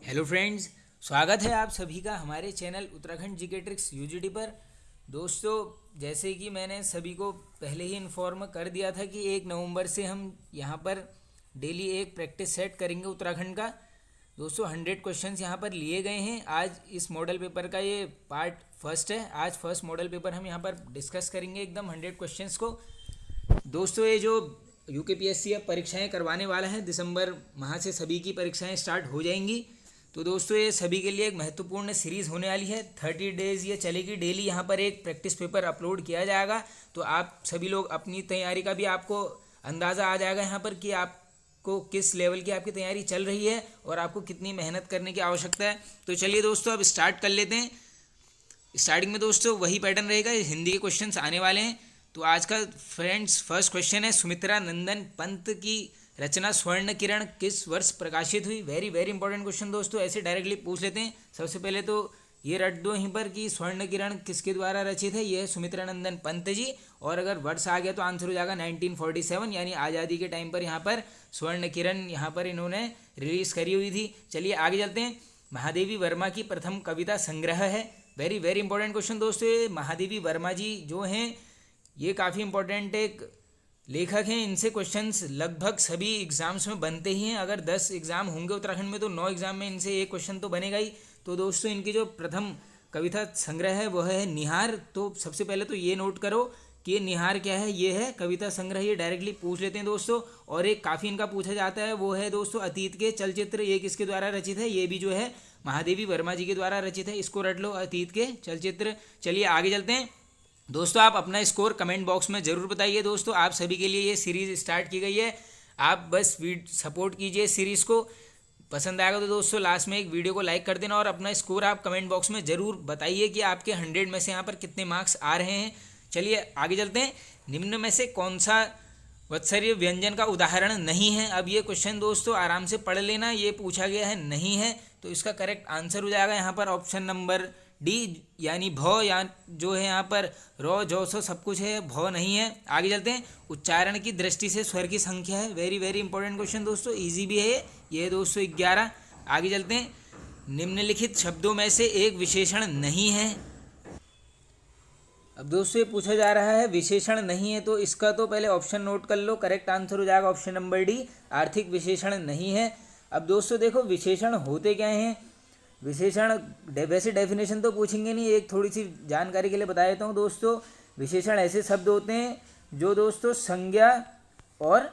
Hello friends, स्वागत है आप सभी का हमारे channel Uttarakhand GK tricks UGT पर। दोस्तों, जैसे कि मैंने सभी को पहले ही इन्फॉर्म कर दिया था कि 1 नवंबर से हम यहाँ पर डेली एक प्रैक्टिस सेट करेंगे उत्तराखंड का। दोस्तों, 100 क्वेश्चंस यहाँ पर लिए गए हैं। आज इस मॉडल पेपर का ये पार्ट फर्स्ट है। आज फर्स्ट मॉडल पेपर हम यहाँ पर डिस्कस करेंगे एकदम 100 क्वेश्चंस को। दोस्तों, ये जो यूकेपीएससी अब परीक्षाएं करवाने वाला है, दिसंबर माह से सभी की परीक्षाएं स्टार्ट हो जाएंगी। तो दोस्तों, ये सभी के लिए एक महत्वपूर्ण सीरीज़ होने वाली है। 30 डेज़ ये चलेगी। डेली यहाँ पर एक प्रैक्टिस पेपर अपलोड किया जाएगा। तो आप सभी लोग अपनी तैयारी का भी आपको अंदाज़ा आ जाएगा यहाँ पर कि आपको किस लेवल की आपकी तैयारी चल रही है और आपको कितनी मेहनत करने की आवश्यकता है। तो चलिए दोस्तों, अब स्टार्ट कर लेते हैं। स्टार्टिंग में दोस्तों वही पैटर्न रहेगा, हिंदी के क्वेश्चंस आने वाले हैं। तो आज का फ्रेंड्स फर्स्ट क्वेश्चन है, सुमित्रा नंदन पंत की रचना स्वर्ण किरण किस वर्ष प्रकाशित हुई। वेरी वेरी इंपॉर्टेंट क्वेश्चन दोस्तों, ऐसे डायरेक्टली पूछ लेते हैं। सबसे पहले तो ये रट दो यहीं पर कि स्वर्ण किरण किसके द्वारा रचित है। ये है सुमित्रा नंदन पंत जी। और अगर वर्ष आ गया तो आंसर हो जाएगा 1947, यानी आज़ादी के टाइम पर यहाँ पर स्वर्ण किरण यहाँ पर इन्होंने रिलीज करी हुई थी। चलिए आगे चलते हैं। महादेवी वर्मा की प्रथम कविता संग्रह है। वेरी वेरी इंपॉर्टेंट क्वेश्चन दोस्तों। ये महादेवी वर्मा जी जो हैं, ये काफ़ी इंपॉर्टेंट एक लेखक हैं। इनसे क्वेश्चंस लगभग सभी एग्जाम्स में बनते ही हैं। अगर 10 एग्ज़ाम होंगे उत्तराखंड में तो 9 एग्ज़ाम में इनसे एक क्वेश्चन तो बनेगा ही। तो दोस्तों, इनकी जो प्रथम कविता संग्रह है वह है निहार। तो सबसे पहले तो ये नोट करो कि ये निहार क्या है। ये है कविता संग्रह। ये डायरेक्टली पूछ लेते हैं दोस्तों। और एक काफ़ी इनका पूछा जाता है वो है दोस्तों अतीत के चलचित्र। ये किसके द्वारा रचित है। ये भी जो है महादेवी वर्मा जी के द्वारा रचित है। इसको रट लो, अतीत के चलचित्र। चलिए आगे चलते हैं दोस्तों। आप अपना स्कोर कमेंट बॉक्स में ज़रूर बताइए। दोस्तों, आप सभी के लिए ये सीरीज़ स्टार्ट की गई है। आप बस सपोर्ट कीजिए सीरीज़ को। पसंद आएगा तो दोस्तों लास्ट में एक वीडियो को लाइक कर देना और अपना स्कोर आप कमेंट बॉक्स में ज़रूर बताइए कि आपके 100 में से यहाँ पर कितने मार्क्स आ रहे हैं। चलिए आगे चलते हैं। निम्न में से कौन सा वत्सर्य व्यंजन का उदाहरण नहीं है। अब ये क्वेश्चन दोस्तों आराम से पढ़ लेना। ये पूछा गया है नहीं है, तो इसका करेक्ट आंसर हो जाएगा यहाँ पर ऑप्शन नंबर डी, यानी भ। या जो है यहाँ पर रो जो सो सब कुछ है, भ नहीं है। आगे चलते हैं। उच्चारण की दृष्टि से स्वर की संख्या है। वेरी वेरी इंपॉर्टेंट क्वेश्चन दोस्तों, इजी भी है ये है दोस्तों 11। आगे चलते हैं। निम्नलिखित शब्दों में से एक विशेषण नहीं है। अब दोस्तों ये पूछा जा रहा है विशेषण नहीं है, तो इसका तो पहले ऑप्शन नोट कर लो। करेक्ट आंसर हो जाएगा ऑप्शन नंबर डी, आर्थिक विशेषण नहीं है। अब दोस्तों देखो, विशेषण होते क्या हैं। विशेषण वैसे डेफिनेशन तो पूछेंगे नहीं, एक थोड़ी सी जानकारी के लिए बता देता हूँ दोस्तों। विशेषण ऐसे शब्द होते हैं जो दोस्तों संज्ञा और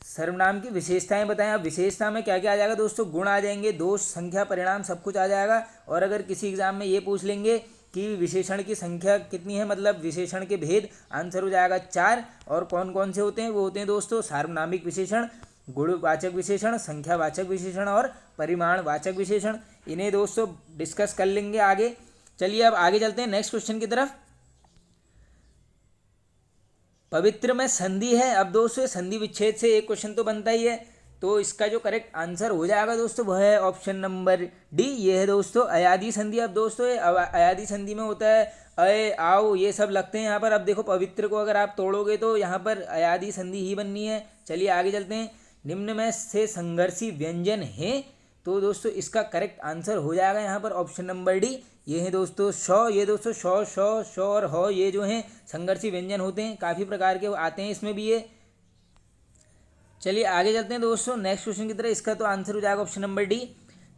सर्वनाम की विशेषताएं बताएं। अब विशेषता में क्या क्या आ जाएगा दोस्तों, गुण आ जाएंगे, दोष, संख्या, परिणाम, सब कुछ आ जाएगा। और अगर किसी एग्जाम में ये पूछ लेंगे कि विशेषण की संख्या कितनी है, मतलब विशेषण के भेद, आंसर हो जाएगा 4। और कौन कौन से होते हैं, वो होते हैं दोस्तों सार्वनामिक विशेषण, गुणवाचक विशेषण, संख्यावाचक विशेषण और परिमाणवाचक विशेषण। इन्हें दोस्तों डिस्कस कर लेंगे आगे। चलिए अब आगे चलते हैं नेक्स्ट क्वेश्चन की तरफ। पवित्र में संधि है। अब दोस्तों संधि विच्छेद से एक क्वेश्चन तो बनता ही है, तो इसका जो करेक्ट आंसर हो जाएगा दोस्तों वह है ऑप्शन नंबर डी, ये है दोस्तों अयादी संधि। अब दोस्तों ये अयादी संधि में होता है अय आओ ये सब लगते हैं यहाँ पर। अब देखो पवित्र को अगर आप तोड़ोगे तो यहाँ पर अयादी संधि ही बननी है। चलिए आगे चलते हैं। निम्न में से संघर्षी व्यंजन है, तो दोस्तों इसका करेक्ट आंसर हो जाएगा यहाँ पर ऑप्शन नंबर डी, ये है दोस्तों शौ। ये दोस्तों शौ, शौ, शौ और हो, ये जो हैं संघर्षी व्यंजन होते हैं, काफ़ी प्रकार के आते हैं इसमें भी ये। चलिए आगे चलते हैं दोस्तों नेक्स्ट क्वेश्चन की तरह। इसका तो आंसर हो जाएगा ऑप्शन नंबर डी।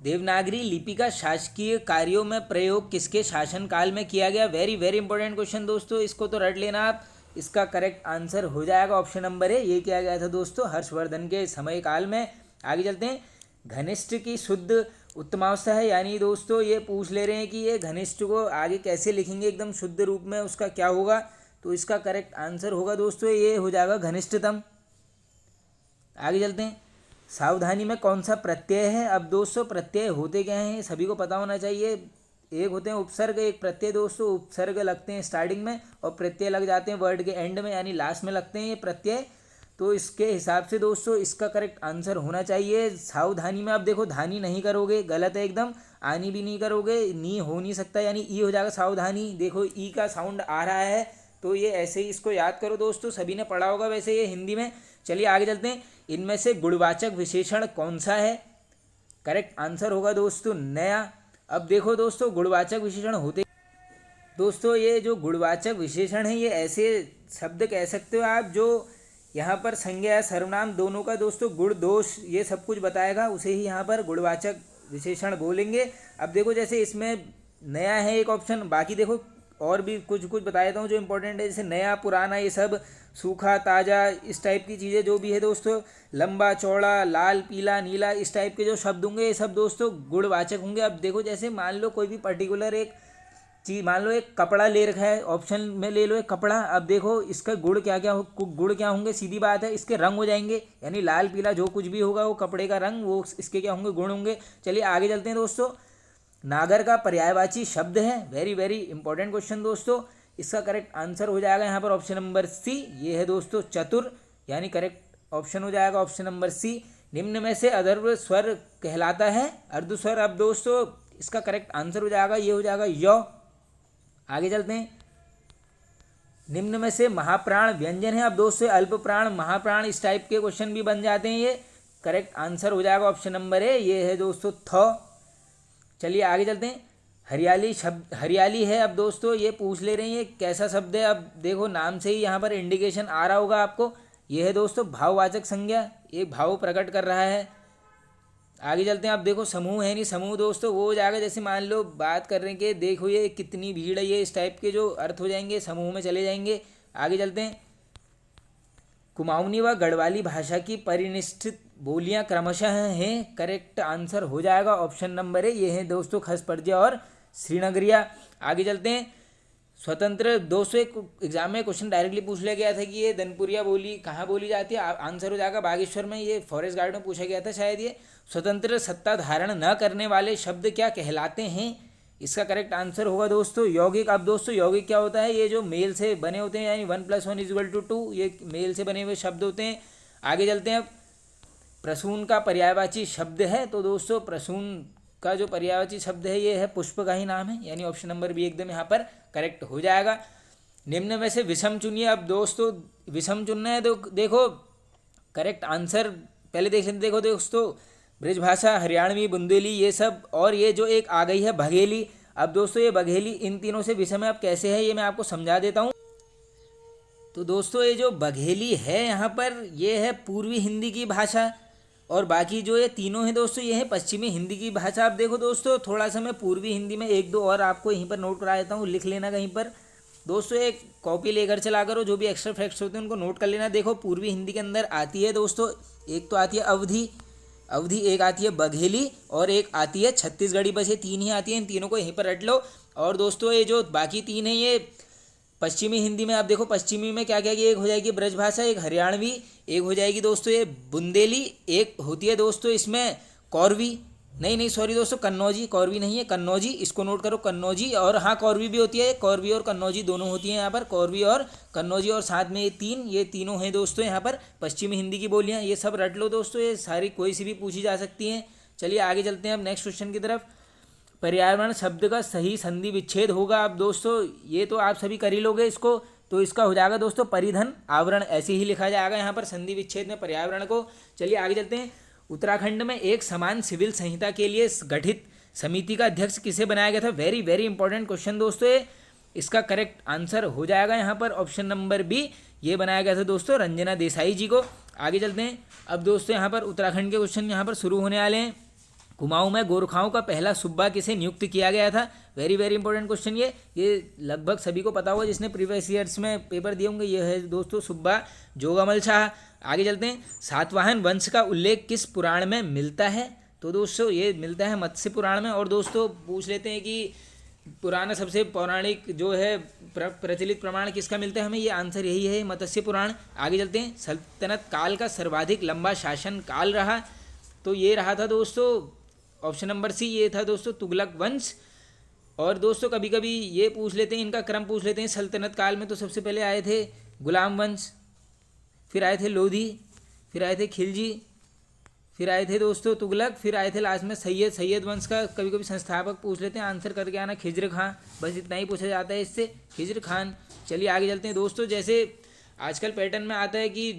देवनागरी लिपि का शासकीय कार्यों में प्रयोग किसके शासनकाल में किया गया। वेरी वेरी इंपॉर्टेंट क्वेश्चन दोस्तों, इसको तो रट लेना आप। इसका करेक्ट आंसर हो जाएगा ऑप्शन नंबर ए, ये किया गया था दोस्तों हर्षवर्धन के समय काल में। आगे चलते हैं। घनिष्ठ की शुद्ध उत्तमावस्था है, यानी दोस्तों ये पूछ ले रहे हैं कि ये घनिष्ठ को आगे कैसे लिखेंगे एकदम शुद्ध रूप में, उसका क्या होगा। तो इसका करेक्ट आंसर होगा दोस्तों ये हो जाएगा घनिष्ठतम। आगे चलते हैं। सावधानी में कौन सा प्रत्यय है। अब दोस्तों प्रत्यय होते क्या हैं सभी को पता होना चाहिए। एक होते हैं उपसर्ग, एक प्रत्यय। दोस्तों उपसर्ग लगते हैं स्टार्टिंग में और प्रत्यय लग जाते हैं वर्ड के एंड में, यानी लास्ट में लगते हैं ये प्रत्यय। तो इसके हिसाब से दोस्तों इसका करेक्ट आंसर होना चाहिए सावधानी में। अब देखो धानी नहीं करोगे, गलत है एकदम। आनी भी नहीं करोगे, नी हो नहीं सकता, यानी ई हो जाएगा सावधानी। देखो ई का साउंड आ रहा है, तो ये ऐसे ही इसको याद करो दोस्तों, सभी ने पढ़ा होगा वैसे ये हिंदी में। चलिए आगे चलते हैं। इनमें से गुणवाचक विशेषण कौन सा है। करेक्ट आंसर होगा दोस्तों नया। अब देखो दोस्तों गुणवाचक विशेषण होते दोस्तों, ये जो गुणवाचक विशेषण है ये ऐसे शब्द कह सकते हो आप जो यहाँ पर संज्ञा या सर्वनाम दोनों का दोस्तों गुण दोष ये सब कुछ बताएगा, उसे ही यहाँ पर गुणवाचक विशेषण बोलेंगे। अब देखो जैसे इसमें नया है एक ऑप्शन, बाकी देखो और भी कुछ कुछ बता देता हूँ जो इंपॉर्टेंट है, जैसे नया पुराना ये सब, सूखा ताज़ा इस टाइप की चीज़ें जो भी है दोस्तों, लंबा चौड़ा लाल पीला नीला इस टाइप के जो शब्द होंगे ये सब दोस्तों गुणवाचक होंगे। अब देखो जैसे मान लो कोई भी पर्टिकुलर एक चीज, मान लो एक कपड़ा ले रखा है, ऑप्शन में ले लो एक कपड़ा। अब देखो इसका गुण क्या क्या गुण क्या होंगे, सीधी बात है इसके रंग हो जाएंगे, यानी लाल पीला जो कुछ भी होगा वो कपड़े का रंग, वो इसके क्या होंगे, गुण होंगे। चलिए आगे चलते हैं दोस्तों। नागर का पर्यायवाची शब्द है, वेरी वेरी इंपॉर्टेंट क्वेश्चन दोस्तों। इसका करेक्ट आंसर हो जाएगा यहाँ पर ऑप्शन नंबर सी, ये है दोस्तों चतुर, यानी करेक्ट ऑप्शन हो जाएगा ऑप्शन नंबर सी। निम्न में से अधर्व स्वर कहलाता है अर्ध स्वर। अब दोस्तों इसका करेक्ट आंसर हो जाएगा, ये हो जाएगा य। आगे चलते हैं। निम्न में से महाप्राण व्यंजन है। अब दोस्तों अल्प प्राण महाप्राण इस टाइप के क्वेश्चन भी बन जाते हैं, ये करेक्ट आंसर हो जाएगा ऑप्शन नंबर ए, ये है दोस्तों थ। चलिए आगे चलते हैं। हरियाली शब्द, हरियाली है। अब दोस्तों ये पूछ ले रही है कैसा शब्द है। अब देखो नाम से ही यहाँ पर इंडिकेशन आ रहा होगा आपको, ये है दोस्तों भाववाचक संज्ञा, एक भाव प्रकट कर रहा है। आगे चलते हैं। आप देखो समूह है नहीं, समूह दोस्तों वो हो जाएगा जैसे मान लो बात कर रहे हैं कि देखो ये कितनी भीड़ है, ये इस टाइप के जो अर्थ हो जाएंगे समूह में चले जाएंगे। आगे चलते हैं। कुमाऊनी व गढ़वाली भाषा की परिनिष्ठित बोलियां क्रमशः हैं, करेक्ट आंसर हो जाएगा ऑप्शन नंबर ए, ये है दोस्तों खसपरजिया और श्रीनगरिया। आगे चलते हैं। स्वतंत्र दोस्तों एक एग्जाम में क्वेश्चन डायरेक्टली पूछ लिया गया था कि ये दनपुरिया बोली कहाँ बोली जाती है, आंसर हो जाएगा बागेश्वर में, ये फॉरेस्ट गार्ड में पूछा गया था शायद। ये स्वतंत्र सत्ता धारण न करने वाले शब्द क्या कहलाते हैं, इसका करेक्ट आंसर होगा दोस्तों यौगिक। अब दोस्तों यौगिक क्या होता है, ये जो मेल से बने होते हैं, यानी 1+1=2, ये मेल से बने हुए शब्द होते हैं। आगे चलते हैं। अब प्रसून का पर्यायवाची शब्द है, तो दोस्तों प्रसून का जो पर्यायवाची शब्द है ये है पुष्प का ही नाम है, यानी ऑप्शन नंबर बी एकदम यहाँ पर करेक्ट हो जाएगा। निम्न में से विषम चुनिए। अब दोस्तों विषम चुनना है तो देखो करेक्ट आंसर पहले देख लेते। देखो दोस्तों ब्रजभाषा, हरियाणवी, बुंदेली ये सब, और ये जो एक आ गई है बघेली। अब दोस्तों ये बघेली इन तीनों से विषम है, अब कैसे है ये मैं आपको समझा देता हूँ। तो दोस्तों ये जो बघेली है यहाँ पर ये है पूर्वी हिंदी की भाषा, और बाकी जो ये तीनों हैं दोस्तों ये है पश्चिमी हिंदी की भाषा। आप देखो दोस्तों थोड़ा सा मैं पूर्वी हिंदी में एक दो और आपको यहीं पर नोट करा देता हूँ, लिख लेना कहीं पर। दोस्तों एक कॉपी लेकर चला करो, जो भी एक्स्ट्रा फैक्ट्स होते हैं उनको नोट कर लेना। देखो पूर्वी हिंदी के अंदर आती है दोस्तों, एक तो आती है अवधी, अवधी एक आती है बघेली, और एक आती है छत्तीसगढ़ी। बस ये तीन ही आती है, इन तीनों को यहीं पर रट लो। और दोस्तों ये जो बाकी तीन है ये पश्चिमी हिंदी में, आप देखो पश्चिमी में क्या क्या एक हो जाएगी ब्रजभाषा, एक हरियाणवी, एक हो जाएगी दोस्तों ये बुंदेली, एक होती है दोस्तों इसमें कौरवी, नहीं सॉरी दोस्तों कन्नौजी, कौरवी नहीं है कन्नौजी, इसको नोट करो कन्नौजी। और हाँ कौरवी भी होती है, कौरवी और कन्नौजी दोनों होती हैं यहाँ पर, कौरवी और कन्नौजी, और साथ में ये तीनों हैं दोस्तों यहाँ पर पश्चिमी हिंदी की बोलियाँ। ये सब रट लो दोस्तों, ये सारी कोई सी भी पूछी जा सकती हैं। चलिए आगे चलते हैं अब नेक्स्ट क्वेश्चन की तरफ। पर्यावरण शब्द का सही संधि विच्छेद होगा। अब दोस्तों ये तो आप सभी कर ही लोगे इसको, तो इसका हो जाएगा दोस्तों परिधन आवरण, ऐसे ही लिखा जाएगा यहाँ पर संधि विच्छेद में पर्यावरण को। चलिए आगे चलते हैं। उत्तराखंड में एक समान सिविल संहिता के लिए गठित समिति का अध्यक्ष किसे बनाया गया था, वेरी वेरी इंपॉर्टेंट क्वेश्चन दोस्तों ये। इसका करेक्ट आंसर हो जाएगा यहाँ पर ऑप्शन नंबर बी, ये बनाया गया था दोस्तों रंजना देसाई जी को। आगे चलते हैं। अब दोस्तों यहाँ पर उत्तराखंड के क्वेश्चन यहाँ पर शुरू होने वाले हैं। कुमाऊं में गोरखाओं का पहला सूबा किसे नियुक्त किया गया था, वेरी वेरी इंपॉर्टेंट क्वेश्चन ये लगभग सभी को पता होगा जिसने प्रीवियस ईयर्स में पेपर दिए होंगे। ये है दोस्तों सूबा जोगामल शाह। आगे चलते हैं। सातवाहन वंश का उल्लेख किस पुराण में मिलता है, तो दोस्तों ये मिलता है मत्स्य पुराण में। और दोस्तों पूछ लेते हैं कि पुराना सबसे पौराणिक जो है प्रचलित प्रमाण किसका मिलता है हमें, ये आंसर यही है मत्स्य पुराण। आगे चलते हैं। सल्तनत काल का सर्वाधिक लंबा शासन काल रहा, तो ये रहा था दोस्तों ऑप्शन नंबर सी, ये था दोस्तों तुगलक वंश। और दोस्तों कभी कभी ये पूछ लेते हैं, इनका क्रम पूछ लेते हैं। सल्तनत काल में तो सबसे पहले आए थे गुलाम वंश, फिर आए थे लोधी, फिर आए थे खिलजी, फिर आए थे दोस्तों तुगलक, फिर आए थे लास्ट में सैयद वंश का कभी कभी संस्थापक पूछ लेते हैं। आंसर करके आना खिज्र खां, बस इतना ही पूछा जाता है इससे, खिज्र खान। चलिए आगे चलते हैं दोस्तों। जैसे आजकल पैटर्न में आता है कि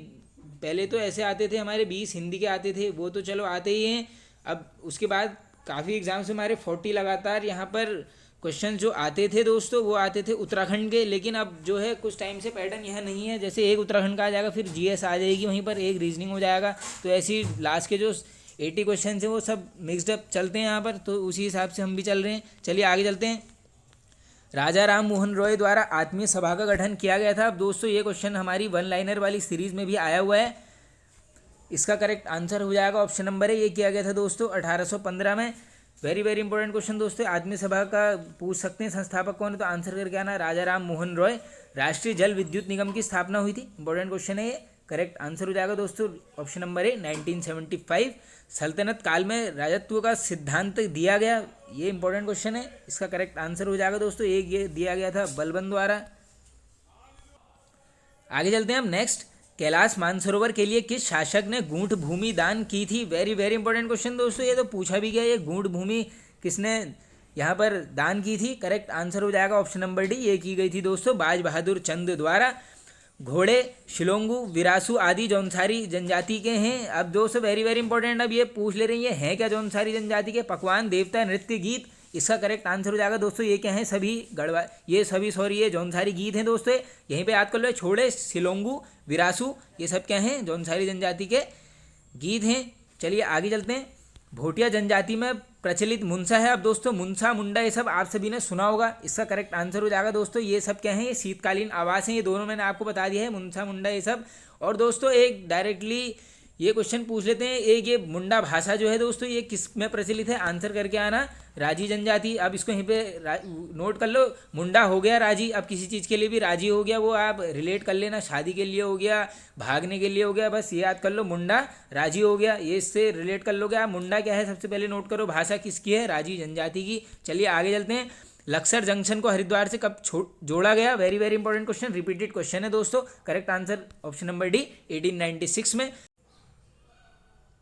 पहले तो ऐसे आते थे हमारे 20 हिंदी के आते थे, वो तो चलो आते ही हैं। अब उसके बाद काफ़ी एग्जाम्स में हमारे 40 लगातार यहाँ पर क्वेश्चन जो आते थे दोस्तों वो आते थे उत्तराखंड के, लेकिन अब जो है कुछ टाइम से पैटर्न यह नहीं है, जैसे एक उत्तराखंड का आ जाएगा फिर जीएस आ जाएगी, वहीं पर एक रीजनिंग हो जाएगा, तो ऐसी लास्ट के जो 80 क्वेश्चन हैं वो सब मिक्सड अप चलते हैं यहाँ पर, तो उसी हिसाब से हम भी चल रहे हैं। चलिए आगे चलते हैं। राजा राम मोहन रॉय द्वारा आत्मीय सभा का गठन किया गया था। अब दोस्तों ये क्वेश्चन हमारी वन लाइनर वाली सीरीज में भी आया हुआ है, इसका करेक्ट आंसर हो जाएगा ऑप्शन नंबर है, ये किया गया था दोस्तों 1815 में। वेरी वेरी इंपॉर्टेंट क्वेश्चन दोस्तों, आत्मीय सभा का पूछ सकते हैं संस्थापक कौन है, तो आंसर करके आना राजा राम मोहन रॉय। राष्ट्रीय जल विद्युत निगम की स्थापना हुई थी, इंपॉर्टेंट क्वेश्चन है ये, करेक्ट आंसर हो जाएगा दोस्तों ऑप्शन नंबर है 1975। सल्तनत काल में राजत्व का सिद्धांत दिया गया, ये इंपॉर्टेंट क्वेश्चन है, इसका करेक्ट आंसर हो जाएगा दोस्तों, एक ये दिया गया था बलबन द्वारा। आगे चलते हैं हम नेक्स्ट। कैलाश मानसरोवर के लिए किस शासक ने गूंठ भूमि दान की थी? वेरी वेरी इंपॉर्टेंट क्वेश्चन दोस्तों, ये तो पूछा भी गया, ये गूंठ भूमि किसने यहाँ पर दान की थी? करेक्ट आंसर हो जाएगा ऑप्शन नंबर डी, ये की गई थी दोस्तों बाज बहादुर चंद द्वारा। घोड़े शिलोंगू विरासू आदि जौनसारी जनजाति के हैं। अब दोस्तों वेरी वेरी इंपॉर्टेंट, अब ये पूछ ले रही हैं क्या जौनसारी जनजाति के? पकवान, देवता, नृत्य, गीत, इसका करेक्ट आंसर हो जाएगा दोस्तों ये क्या है, सभी गढ़वा, ये जौनसारी गीत हैं दोस्तों, यहीं पे याद कर लो, छोड़े शिलोंगू विरासू ये सब क्या हैं, जौनसारी जनजाति के गीत हैं। चलिए आगे चलते हैं। भोटिया जनजाति में प्रचलित मुनसा है। अब दोस्तों मुनसा मुंडा ये सब आप सभी ने सुना होगा, इसका करेक्ट आंसर हो जाएगा दोस्तों ये सब क्या है, ये शीतकालीन आवास हैं, ये दोनों मैंने आपको बता दिया है, मुनसा मुंडा ये सब। और दोस्तों एक डायरेक्टली ये क्वेश्चन पूछ लेते हैं, एक ये मुंडा भाषा जो है दोस्तों ये किस में प्रचलित है, आंसर करके आना राजी जनजाति। अब इसको यहीं पे नोट कर लो, मुंडा हो गया राजी, अब किसी चीज़ के लिए भी राजी हो गया, वो आप रिलेट कर लेना, शादी के लिए हो गया, भागने के लिए हो गया, बस ये याद कर लो मुंडा राजी हो गया, ये इससे रिलेट कर लोगे आप। मुंडा क्या है सबसे पहले नोट करो, भाषा किसकी है, राजी जनजाति की। चलिए आगे चलते हैं। लक्सर जंक्शन को हरिद्वार से कब जोड़ा गया? Very very important question, repeated question है दोस्तों, correct answer option number D 1896 में।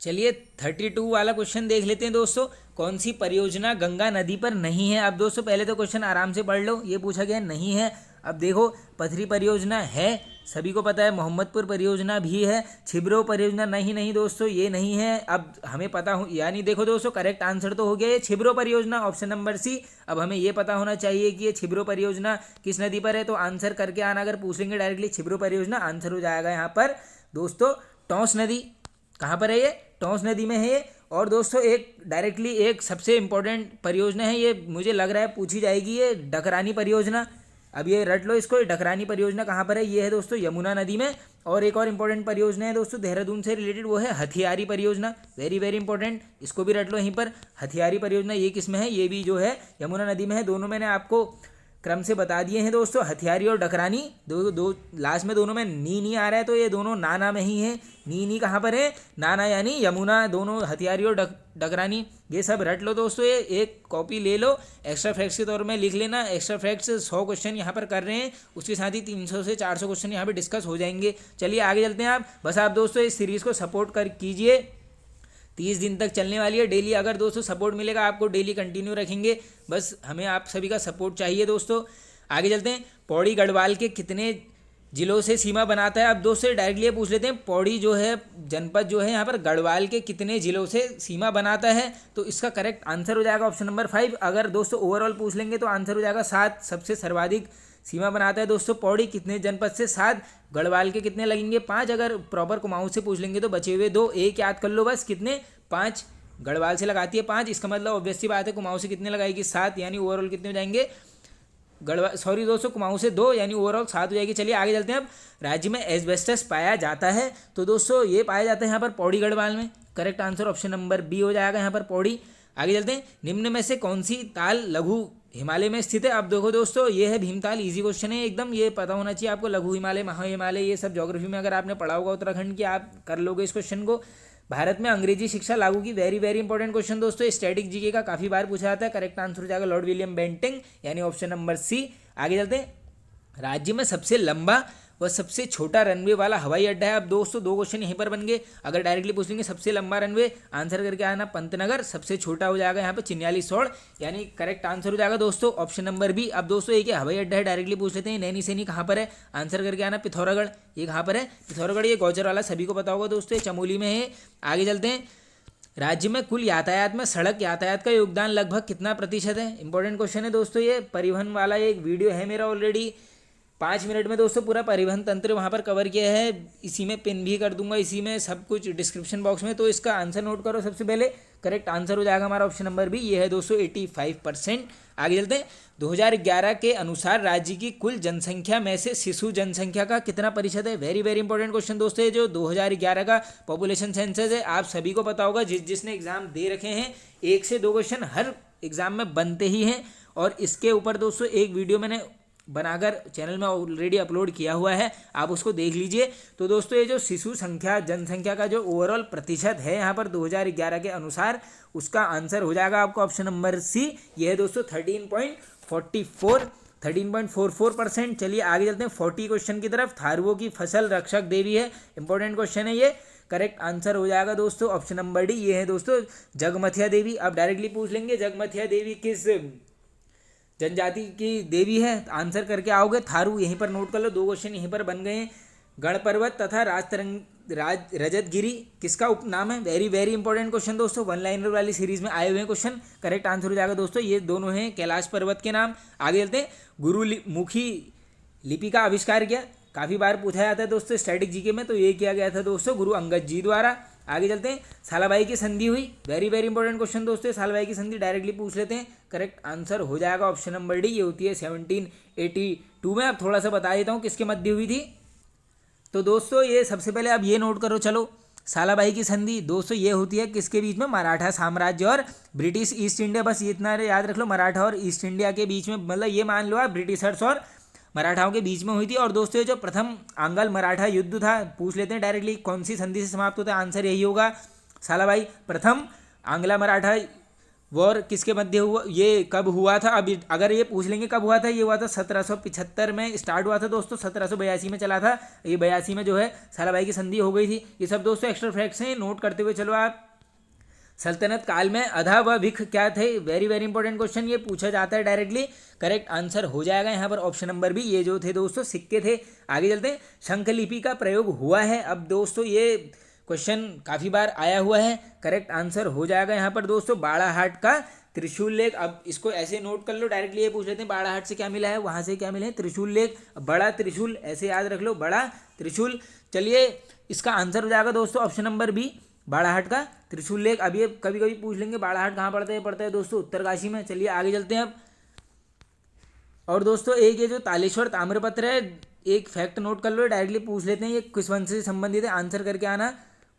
चलिए 32 वाला क्वेश्चन देख लेते हैं दोस्तों, कौन सी परियोजना गंगा नदी पर नहीं है? अब दोस्तों पहले तो क्वेश्चन आराम से पढ़ लो, ये पूछा गया नहीं है। अब देखो पथरी परियोजना है, सभी को पता है, मोहम्मदपुर परियोजना भी है, छिबरो परियोजना नहीं दोस्तों ये नहीं है। अब हमें पता हो, यानी देखो दोस्तों करेक्ट आंसर तो हो गया ये छिबरो परियोजना ऑप्शन नंबर सी। अब हमें ये पता होना चाहिए कि ये छिबरो परियोजना किस नदी पर है, तो आंसर करके आना, अगर पूछेंगे डायरेक्टली छिबरो परियोजना, आंसर हो जाएगा यहाँ पर दोस्तों टॉस नदी। कहाँ पर है ये? टॉस नदी में है ये। और दोस्तों एक डायरेक्टली एक सबसे इम्पोर्टेंट परियोजना है, ये मुझे लग रहा है पूछी जाएगी, ये डकरानी परियोजना। अब ये रट लो इसको, डकरानी परियोजना कहाँ पर है? ये है दोस्तों यमुना नदी में। और एक और इम्पोर्टेंट परियोजना है दोस्तों देहरादून से रिलेटेड, वो है हथियारी परियोजना, वेरी वेरी इंपॉर्टेंट, इसको भी रट लो यहीं पर। हथियारी परियोजना ये किस में है? ये भी जो है यमुना नदी में है। दोनों मैंने आपको क्रम से बता दिए हैं दोस्तों, हथियारी और डकरानी, दो लास्ट में दोनों में नी आ रहा है, तो ये दोनों नाना में ही है। नी कहाँ पर है? नाना यानी यमुना, दोनों हथियारी और डकरानी, ये सब रट लो दोस्तों। ये एक कॉपी ले लो, एक्स्ट्रा फैक्ट्स के तौर में लिख लेना। एक्स्ट्रा फैक्ट्स 100 क्वेश्चन यहाँ पर कर रहे हैं, उसके साथ ही 300 से 400 क्वेश्चन यहाँ पर डिस्कस हो जाएंगे। चलिए आगे चलते हैं। आप बस आप दोस्तों इस सीरीज़ को सपोर्ट कर कीजिए, 30 दिन तक चलने वाली है डेली। अगर दोस्तों सपोर्ट मिलेगा आपको, डेली कंटिन्यू रखेंगे, बस हमें आप सभी का सपोर्ट चाहिए दोस्तों। आगे चलते हैं। पौड़ी गढ़वाल के कितने जिलों से सीमा बनाता है? अब दोस्तों डायरेक्टली ये पूछ लेते हैं, पौड़ी जो है जनपद जो है यहाँ पर गढ़वाल के कितने जिलों से सीमा बनाता है? तो इसका करेक्ट आंसर हो जाएगा ऑप्शन नंबर 5। अगर दोस्तों ओवरऑल पूछ लेंगे तो आंसर हो जाएगा 7। सबसे सर्वाधिक सीमा बनाता है दोस्तों पौड़ी, कितने जनपद से? 7। गढ़वाल के कितने लगेंगे? 5। अगर प्रॉपर कुमाऊं से पूछ लेंगे तो बचे हुए 2, एक याद कर लो बस, कितने? 5। गढ़वाल से लगाती है 5, इसका मतलब ऑब्वियसली बात है कुमाऊं से कितने लगाएगी? 7, यानी ओवरऑल कितने हो जाएंगे? दोस्तों कुमाऊं से 2, यानी ओवरऑल 7 हो जाएगी। चलिए आगे चलते हैं। अब राज्य में एस्बेस्टस पाया जाता है, तो दोस्तों ये पाया जाता है यहाँ पर पौड़ी गढ़वाल में, correct answer option number B हो जाएगा यहाँ पर पौड़ी। आगे चलते हैं। निम्न में से कौन सी ताल लघु हिमालय में स्थित है? अब देखो दोस्तों ये है भीमताल, इजी क्वेश्चन है एकदम, ये पता होना चाहिए आपको। लघु हिमालय, महा हिमालय, ये सब ज्योग्राफी में अगर आपने पढ़ा होगा उत्तराखंड की, आप कर लोगे इस क्वेश्चन को। भारत में अंग्रेजी शिक्षा लागू की, वेरी वेरी इंपॉर्टेंट क्वेश्चन दोस्तों, स्टैटिक जीके का काफी बार पूछा जाता है, करेक्ट आंसर हो जाएगा लॉर्ड विलियम बेंटिंग, यानी ऑप्शन नंबर सी। आगे चलते हैं। राज्य में सबसे लंबा व सबसे छोटा रनवे वाला हवाई अड्डा है? अब दोस्तों 2 क्वेश्चन यहीं पर बन गए। अगर डायरेक्टली पूछ लेंगे सबसे लंबा रनवे, आंसर करके आना पंतनगर, सबसे छोटा हो जाएगा यहाँ पर चिन्यालीसौड़, यानी करेक्ट आंसर हो जाएगा दोस्तों ऑप्शन नंबर बी। अब दोस्तों एक हवाई अड्डा है, डायरेक्टली पूछ लेते हैं, नैनी सैनी कहाँ पर है? आंसर करके आना पिथौरागढ़, ये कहाँ पर है? पिथौरागढ़, ये गौचर वाला सभी को पता होगा दोस्तों, ये चमोली में है। आगे चलते हैं। राज्य में कुल यातायात में सड़क यातायात का योगदान लगभग कितना प्रतिशत है? इंपॉर्टेंट क्वेश्चन है दोस्तों। ये परिवहन वाला एक वीडियो है मेरा ऑलरेडी 5 मिनट में दोस्तों, पूरा परिवहन तंत्र वहाँ पर कवर किया है। इसी में पिन भी कर दूंगा, इसी में सब कुछ डिस्क्रिप्शन बॉक्स में। तो इसका आंसर नोट करो सबसे पहले। करेक्ट आंसर हो जाएगा हमारा ऑप्शन नंबर बी, ये है दोस्तों 85%। आगे चलते हैं। 2011 के अनुसार राज्य की कुल जनसंख्या में से शिशु जनसंख्या का कितना प्रतिशत है? वेरी वेरी इंपॉर्टेंट क्वेश्चन दोस्तों। ये जो 2011 का पॉपुलेशन सेंसस है, आप सभी को पता होगा, जिसने एग्जाम दे रखे हैं। 1 से 2 क्वेश्चन हर एग्जाम में बनते ही हैं, और इसके ऊपर दोस्तों एक वीडियो मैंने बनाकर चैनल में ऑलरेडी अपलोड किया हुआ है, आप उसको देख लीजिए। तो दोस्तों ये जो शिशु संख्या जनसंख्या का जो ओवरऑल प्रतिशत है यहाँ पर 2011 के अनुसार, उसका आंसर हो जाएगा आपको ऑप्शन नंबर सी, ये है दोस्तों 13.44%। चलिए आगे चलते हैं 40 क्वेश्चन की तरफ। थारुओं की फसल रक्षक देवी है, इंपॉर्टेंट क्वेश्चन है ये। करेक्ट आंसर हो जाएगा दोस्तों ऑप्शन नंबर डी, ये है दोस्तों जगमथिया देवी। अब डायरेक्टली पूछ लेंगे जगमथिया देवी किस जनजाति की देवी है, आंसर करके आओगे। थारू यहीं पर नोट कर लो, 2 क्वेश्चन यहीं पर बन गए हैं। गण पर्वत तथा रजतगिरी किसका उपनाम है? वेरी वेरी इंपॉर्टेंट क्वेश्चन दोस्तों, 1 लाइनर वाली सीरीज में आए हुए हैं क्वेश्चन। करेक्ट आंसर हो जाएगा दोस्तों, ये दोनों हैं कैलाश पर्वत के नाम। आगे चलते हैं। गुरुमुखी लिपि का आविष्कार किया, काफ़ी बार पूछा जाता है दोस्तों स्टैटिक जीके में, तो ये किया गया था दोस्तों गुरु अंगद जी द्वारा। आगे चलते हैं। सालाबाई की संधि हुई, वेरी वेरी इंपॉर्टेंट क्वेश्चन दोस्तों। सालाबाई की संधि डायरेक्टली पूछ लेते हैं। करेक्ट आंसर हो जाएगा ऑप्शन नंबर डी, ये होती है 1782 में। अब थोड़ा सा बता देता हूँ किसके मध्य हुई थी। तो दोस्तों ये सबसे पहले आप ये नोट करो, चलो सालाबाई की संधि दोस्तों ये होती है किसके बीच में? मराठा साम्राज्य और ब्रिटिश ईस्ट इंडिया। बस ये इतना याद रख लो, मराठा और ईस्ट इंडिया के बीच में, मतलब ये मान लो आप ब्रिटिशर्स और मराठाओं के बीच में हुई थी। और दोस्तों ये जो प्रथम आंग्ल मराठा युद्ध था, पूछ लेते हैं डायरेक्टली कौन सी संधि से समाप्त होता है? आंसर यही होगा सालाबाई। प्रथम आंग्ला मराठा वॉर किसके मध्य हुआ, ये कब हुआ था? अब अगर ये पूछ लेंगे कब हुआ था, ये हुआ था 1775 में स्टार्ट हुआ था दोस्तों, 1782 में चला था। ये 82 में जो है सालाबाई की संधि हो गई थी। ये सब दोस्तों एक्स्ट्रा फैक्ट्स हैं, नोट करते हुए चलो आप। सल्तनत काल में अधा व भिख क्या थे? वेरी वेरी इंपॉर्टेंट क्वेश्चन, ये पूछा जाता है डायरेक्टली। करेक्ट आंसर हो जाएगा यहाँ पर ऑप्शन नंबर बी, ये जो थे दोस्तों सिक्के थे। आगे चलते हैं। शंख लिपि का प्रयोग हुआ है, अब दोस्तों ये क्वेश्चन काफ़ी बार आया हुआ है। करेक्ट आंसर हो जाएगा यहाँ पर दोस्तों बाड़ाहाट का त्रिशूल लेख। अब इसको ऐसे नोट कर लो, डायरेक्टली ये पूछ लेते हैं बाड़ाहाट से क्या मिला है, वहाँ से क्या मिले हैं? त्रिशूल लेख, बड़ा त्रिशूल, ऐसे याद रख लो, बड़ा त्रिशूल। चलिए इसका आंसर हो जाएगा दोस्तों ऑप्शन नंबर बी, बाड़ाहाट का त्रिशूल लेख। अब ये कभी कभी पूछ लेंगे बाड़ाहाट कहाँ पड़ता है दोस्तों? उत्तरकाशी में। चलिए आगे चलते हैं अब। और दोस्तों एक ये जो तालेश्वर ताम्रपत्र है, एक फैक्ट नोट कर लो, डायरेक्टली पूछ लेते हैं ये किस वंश से संबंधित है, आंसर करके आना।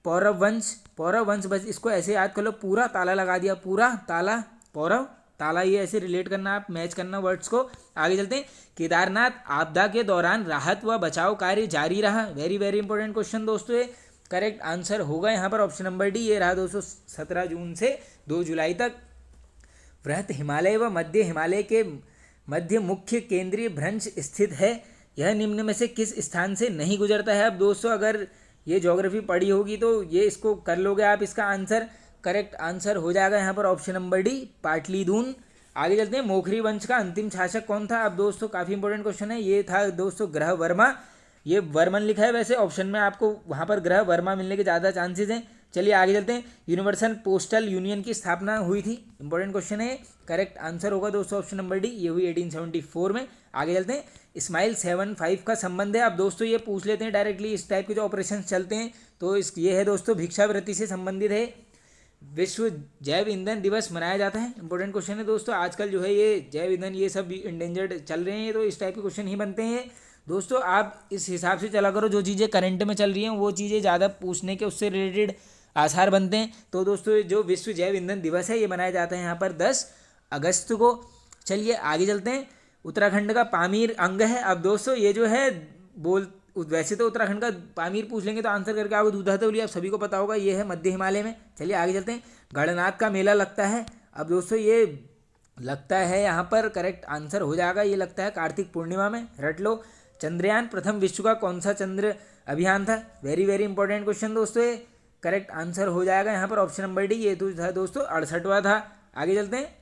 पौरव वंश, पौरव वंश। बस इसको ऐसे याद कर लो, पूरा ताला लगा दिया, पूरा ताला, पौरव ताला, ये ऐसे रिलेट करना, आप मैच करना वर्ड्स को। आगे चलते हैं। केदारनाथ आपदा के दौरान राहत व बचाव कार्य जारी रहा, वेरी वेरी इंपॉर्टेंट क्वेश्चन दोस्तों ये। करेक्ट आंसर होगा यहाँ पर ऑप्शन नंबर डी, ये रहा दोस्तों 17 जून से 2 जुलाई तक। वृहत हिमालय व मध्य हिमालय के मध्य मुख्य केंद्रीय भ्रंश स्थित है, यह निम्न में से किस स्थान से नहीं गुजरता है? अब दोस्तों अगर ये ज्योग्राफी पढ़ी होगी तो ये इसको कर लोगे आप इसका आंसर। करेक्ट आंसर हो जाएगा यहाँ पर ऑप्शन नंबर डी, पाटलिदून। आगे चलते हैं। मोखरी वंश का अंतिम शासक कौन था? अब दोस्तों काफ़ी इंपॉर्टेंट क्वेश्चन है, ये था दोस्तों ग्रह वर्मा। ये वर्मन लिखा है, वैसे ऑप्शन में आपको वहाँ पर ग्रह वर्मा मिलने के ज़्यादा चांसेस हैं। चलिए आगे चलते हैं। यूनिवर्सल पोस्टल यूनियन की स्थापना हुई थी, इंपॉर्टेंट क्वेश्चन है। करेक्ट आंसर होगा दोस्तों ऑप्शन नंबर डी, ये हुई 1874 में। आगे चलते हैं। इस्माइल 75 का संबंध है, अब दोस्तों ये पूछ लेते हैं डायरेक्टली, इस टाइप के जो ऑपरेशन चलते हैं तो ये है दोस्तों भिक्षावृत्ति से संबंधित है। विश्व जैव ईंधन दिवस मनाया जाता है, इंपॉर्टेंट क्वेश्चन है दोस्तों। आजकल जो है ये जैव ईंधन ये सब इंडेंजर्ड चल रहे हैं, तो इस टाइप के क्वेश्चन ही बनते हैं दोस्तों। आप इस हिसाब से चला करो, जो चीज़ें करंट में चल रही हैं वो चीज़ें ज़्यादा पूछने के उससे रिलेटेड आसार बनते हैं। तो दोस्तों जो विश्व जैव ईंधन दिवस है ये मनाया जाता है यहाँ पर 10 अगस्त को। चलिए आगे चलते हैं। उत्तराखंड का पामीर अंग है, अब दोस्तों ये जो है वैसे तो उत्तराखंड का पामीर पूछ लेंगे तो आंसर करके आओगे दूधातोली, आप सभी को पता होगा, ये है मध्य हिमालय में। चलिए आगे चलते हैं। गणनाथ का मेला लगता है, अब दोस्तों ये लगता है यहाँ पर, करेक्ट आंसर हो जाएगा, ये लगता है कार्तिक पूर्णिमा में, रट लो। चंद्रयान प्रथम विश्व का कौन सा चंद्र अभियान था? वेरी वेरी इंपॉर्टेंट क्वेश्चन दोस्तों ये। करेक्ट आंसर हो जाएगा यहाँ पर ऑप्शन नंबर डी, ये तो था दोस्तों 68वां था। आगे चलते हैं।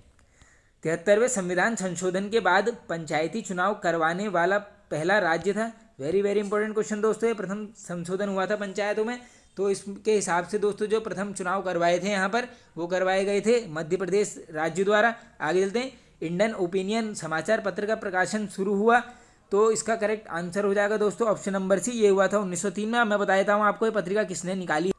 73वें संविधान संशोधन के बाद पंचायती चुनाव करवाने वाला पहला राज्य था, वेरी वेरी इंपॉर्टेंट क्वेश्चन दोस्तों ये। प्रथम संशोधन हुआ था पंचायतों में, तो इसके हिसाब से दोस्तों जो प्रथम चुनाव करवाए थे यहाँ पर वो करवाए गए थे मध्य प्रदेश राज्य द्वारा। आगे चलते हैं, इंडियन ओपिनियन समाचार पत्र का प्रकाशन शुरू हुआ, तो इसका करेक्ट आंसर हो जाएगा दोस्तों ऑप्शन नंबर सी, ये हुआ था 1903 में। अब मैं बता देता हूँ आपको ये पत्रिका किसने निकाली।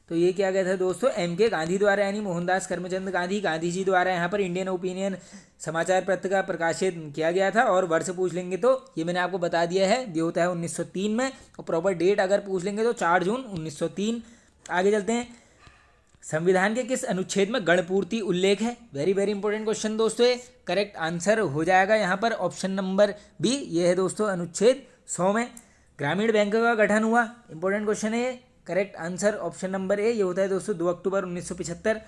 तो ये किया गया था दोस्तों M.K. गांधी द्वारा, यानी मोहनदास करमचंद गांधी जी द्वारा यहाँ पर इंडियन ओपिनियन समाचार पत्र का प्रकाशित किया गया था। और वर्ष पूछ लेंगे तो ये मैंने आपको बता दिया है, ये होता है 1903 में। और प्रॉपर डेट अगर पूछ लेंगे तो 4 जून 1903। आगे चलते हैं, संविधान के किस अनुच्छेद में गणपूर्ति उल्लेख है? वेरी वेरी इंपॉर्टेंट क्वेश्चन दोस्तों, ये करेक्ट आंसर हो जाएगा यहाँ पर ऑप्शन नंबर बी, ये है दोस्तों अनुच्छेद 100 में। ग्रामीण बैंक का गठन हुआ, इंपॉर्टेंट क्वेश्चन है, correct answer option number A, ये होता है दोस्तों 2 अक्टूबर 1975।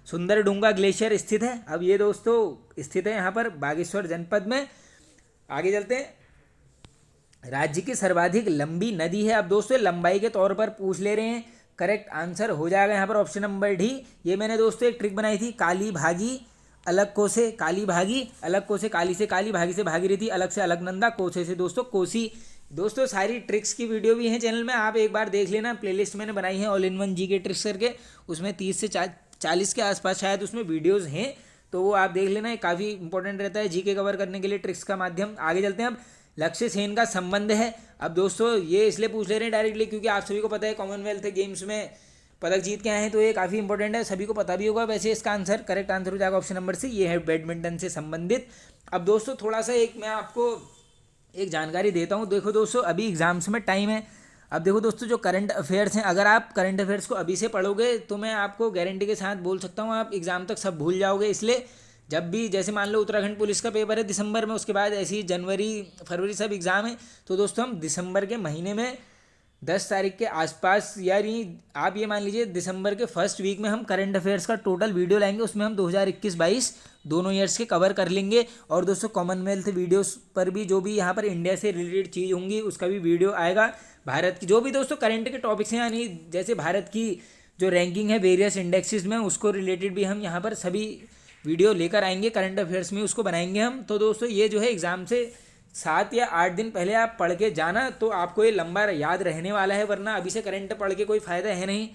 सुंदरडुंगा ग्लेशियर स्थित है, अब ये दोस्तों स्थित है यहाँ पर बागेश्वर जनपद में। आगे चलते हैं, राज्य की सर्वाधिक लंबी नदी है। अब दोस्तों लंबाई के तौर पर पूछ ले रहे हैं, करेक्ट आंसर हो जाएगा यहाँ पर ऑप्शन नंबर डी। ये मैंने दोस्तों एक ट्रिक बनाई थी, काली भागी अलग को से काली भागी, अलग को से काली से काली, भागी से भागीरथी, अलग से अलकनंदा, कोसे से दोस्तों कोसी। दोस्तों सारी ट्रिक्स की वीडियो भी हैं चैनल में, आप एक बार देख लेना, प्लेलिस्ट मैंने बनाई है ऑल इन वन जी के ट्रिक्स करके, उसमें 30 से 40 के आसपास शायद उसमें वीडियोज़ हैं, तो वो आप देख लेना, काफ़ी इंपॉर्टेंट रहता है जीके कवर करने के लिए ट्रिक्स का माध्यम। आगे चलते हैं, अब लक्ष्य सेन का संबंध है। अब दोस्तों ये इसलिए पूछ ले रहे हैं डायरेक्टली क्योंकि आप सभी को पता है कॉमनवेल्थ गेम्स में पदक जीत के आए हैं, तो ये काफ़ी इंपॉर्टेंट है, सभी को पता भी होगा। वैसे इसका आंसर करेक्ट आंसर हो जाएगा ऑप्शन नंबर सी, ये है बैडमिंटन से संबंधित। अब दोस्तों थोड़ा सा एक मैं आपको एक जानकारी देता हूँ। देखो दोस्तों अभी एग्जाम्स में टाइम है, अब देखो दोस्तों जो करंट अफेयर्स हैं, अगर आप करंट अफेयर्स को अभी से पढ़ोगे तो मैं आपको गारंटी के साथ बोल सकता हूँ आप एग्ज़ाम तक सब भूल जाओगे। इसलिए जब भी जैसे मान लो उत्तराखंड पुलिस का पेपर है दिसंबर में, उसके बाद ऐसी जनवरी फरवरी सब एग्ज़ाम है, तो दोस्तों हम दिसंबर के महीने में 10 तारीख के आसपास, यानी आप ये मान लीजिए दिसंबर के फर्स्ट वीक में हम करंट अफेयर्स का टोटल वीडियो लाएंगे, उसमें हम 2021-22 दोनों ईयर्स के कवर कर लेंगे। और दोस्तों कॉमनवेल्थ वीडियोस पर भी जो भी यहाँ पर इंडिया से रिलेटेड चीज़ होंगी उसका भी वीडियो आएगा। भारत की जो भी दोस्तों करंट के टॉपिक्स हैं, यानी जैसे भारत की जो रैंकिंग है वेरियस इंडेक्सेस में, उसको रिलेटेड भी हम यहाँ पर सभी वीडियो लेकर आएंगे, करंट अफेयर्स में उसको बनाएंगे हम। तो दोस्तों ये जो है एग्ज़ाम से 7 या 8 दिन पहले आप पढ़ के जाना, तो आपको ये लंबा याद रहने वाला है, वरना अभी से करंट पढ़ के कोई फ़ायदा है नहीं।